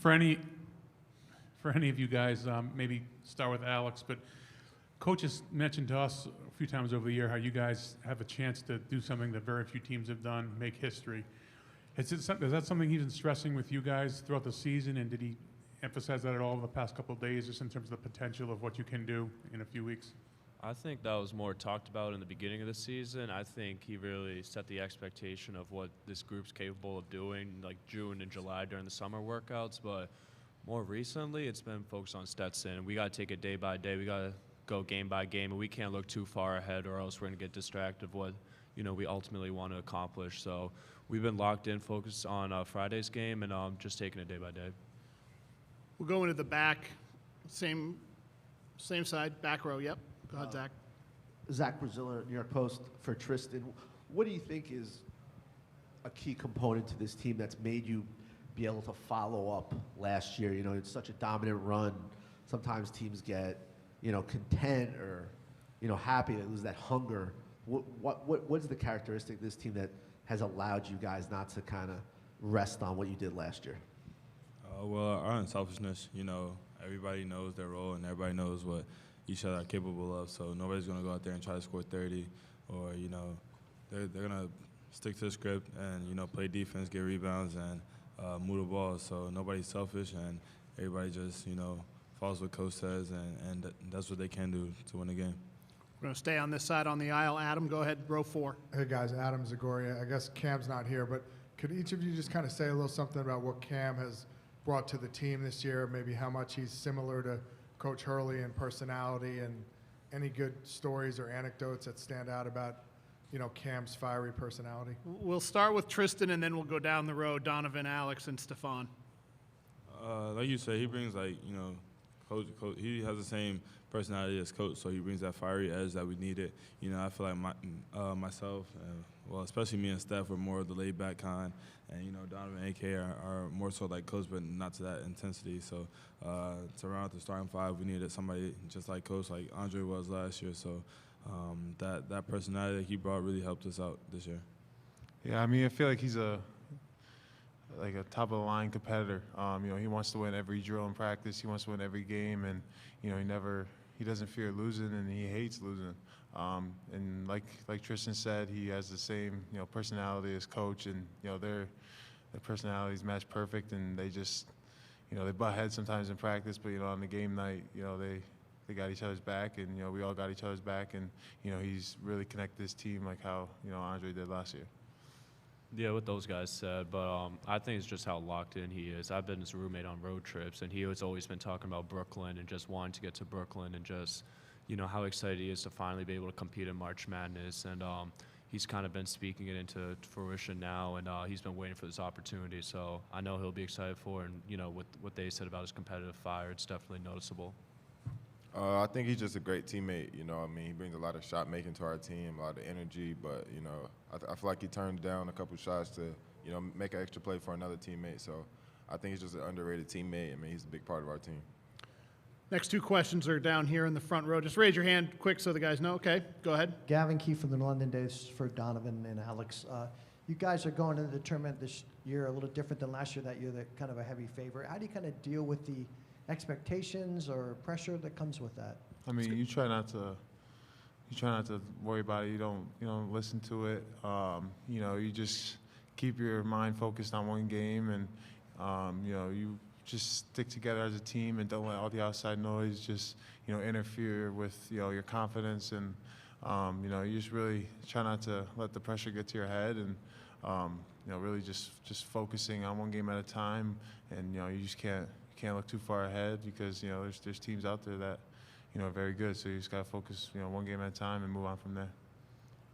For any of you guys, maybe start with Alex, but Coach has mentioned to us a few times over the year how you guys have a chance to do something that very few teams have done, make history. Is that something he's been stressing with you guys throughout the season, and did he emphasize that at all in the past couple of days, just in terms of the potential of what you can do in a few weeks? I think that was more talked about in the beginning of the season. I think he really set the expectation of what this group's capable of doing, like June and July during the summer workouts. But more recently, it's been focused on Stetson. We got to take it day by day. We got to go game by game, and we can't look too far ahead, or else we're going to get distracted of what we ultimately want to accomplish. So we've been locked in, focused on Friday's game, and just taking it day by day. We'll go into the back, same side, back row. Yep. Go ahead, Zach. Zach Braziller, New York Post for Tristen. What do you think is a key component to this team that's made you be able to follow up last year? It's such a dominant run. Sometimes teams get, content or, happy to lose that hunger. What's the characteristic of this team that has allowed you guys not to kind of rest on what you did last year? Well, our unselfishness. Everybody knows their role and everybody knows what each other are capable of. So nobody's going to go out there and try to score 30 or, they're going to stick to the script and, play defense, get rebounds, and move the ball. So nobody's selfish, and everybody just, follows what Coach says, and that's what they can do to win the game. We're going to stay on this side on the aisle. Adam, go ahead, row 4. Hey, guys, Adam Zagoria. I guess Cam's not here, but could each of you just kind of say a little something about what Cam has brought to the team this year, maybe how much he's similar to Coach Hurley in personality, and any good stories or anecdotes that stand out about, Cam's fiery personality? We'll start with Tristen, and then we'll go down the road, Donovan, Alex, and Stephon. Like you said, he brings, Coach, he has the same personality as Coach, so he brings that fiery edge that we needed. I feel like myself, especially me and Steph, are more of the laid-back kind, and, Donovan and AK are more so like Coach, but not to that intensity. So to round out the starting 5, we needed somebody just like Coach, like Andre was last year. So that personality that he brought really helped us out this year. Yeah, I feel like he's a top-of-the-line competitor. He wants to win every drill in practice. He wants to win every game, and he doesn't fear losing, and he hates losing. And like Tristen said, he has the same personality as Coach, and their personalities match perfect, and they just they butt heads sometimes in practice, but on the game night they got each other's back, and we all got each other's back, and he's really connected his team like how Andre did last year. Yeah, what those guys said, but I think it's just how locked in he is. I've been his roommate on road trips, and he has always been talking about Brooklyn and just wanting to get to Brooklyn, and just how excited he is to finally be able to compete in March Madness. And he's kind of been speaking it into fruition now, and he's been waiting for this opportunity. So I know he'll be excited for it, and with what they said about his competitive fire, it's definitely noticeable. I think he's just a great teammate. He brings a lot of shot making to our team, a lot of energy. But I feel like he turned down a couple shots to make an extra play for another teammate. So I think he's just an underrated teammate. He's a big part of our team. Next 2 questions are down here in the front row. Just raise your hand quick so the guys know. Okay, go ahead. Gavin Key from the London Days for Donovan and Alex. You guys are going into the tournament this year a little different than last year. That you're kind of a heavy favorite. How do you kind of deal with the expectations or pressure that comes with that? You try not to worry about it. You don't listen to it. You just keep your mind focused on one game, and you just stick together as a team and don't let all the outside noise just interfere with your confidence, and you just really try not to let the pressure get to your head, and really just focusing on one game at a time, and you just can't look too far ahead, because there's teams out there that are very good. So you just got to focus one game at a time and move on from there.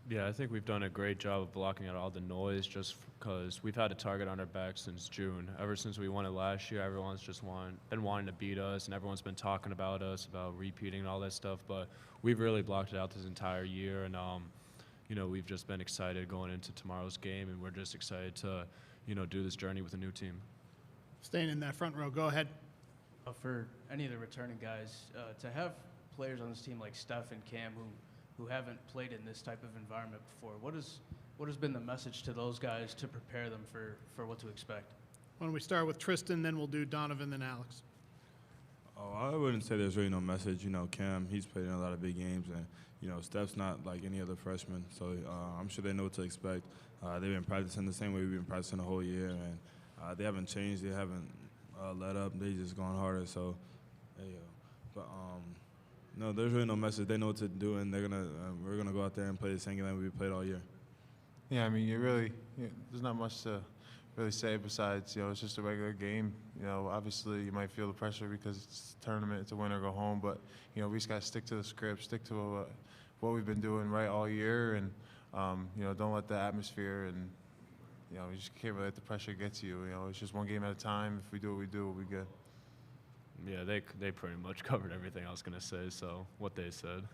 Yeah, I think we've done a great job of blocking out all the noise, just because we've had a target on our back since June. Ever since we won it last year, everyone's just been wanting to beat us, and everyone's been talking about us, about repeating and all that stuff. But we've really blocked it out this entire year, and we've just been excited going into tomorrow's game, and we're just excited to do this journey with a new team. Staying in that front row, go ahead. For any of the returning guys, to have players on this team like Steph and Cam who haven't played in this type of environment before, what has been the message to those guys to prepare them for what to expect? Why don't we start with Tristen, then we'll do Donovan, then Alex. Oh, I wouldn't say there's really no message. You know, Cam, he's played in a lot of big games, and you know, Steph's not like any other freshman, so I'm sure they know what to expect. They've been practicing the same way we've been practicing the whole year, and they haven't changed. They haven't let up. They just gone harder. So, there you go. But no, there's really no message. They know what to do, and we're gonna go out there and play the same game that we played all year. Yeah, I mean, there's not much to really say besides, it's just a regular game. Obviously you might feel the pressure because it's a tournament, it's a win or go home, but, we just got to stick to the script, stick to what we've been doing right all year, and, don't let the atmosphere and, you just can't really let the pressure get to you. It's just one game at a time. If we do what we do, we'll be good. Yeah, they pretty much covered everything I was going to say, so what they said.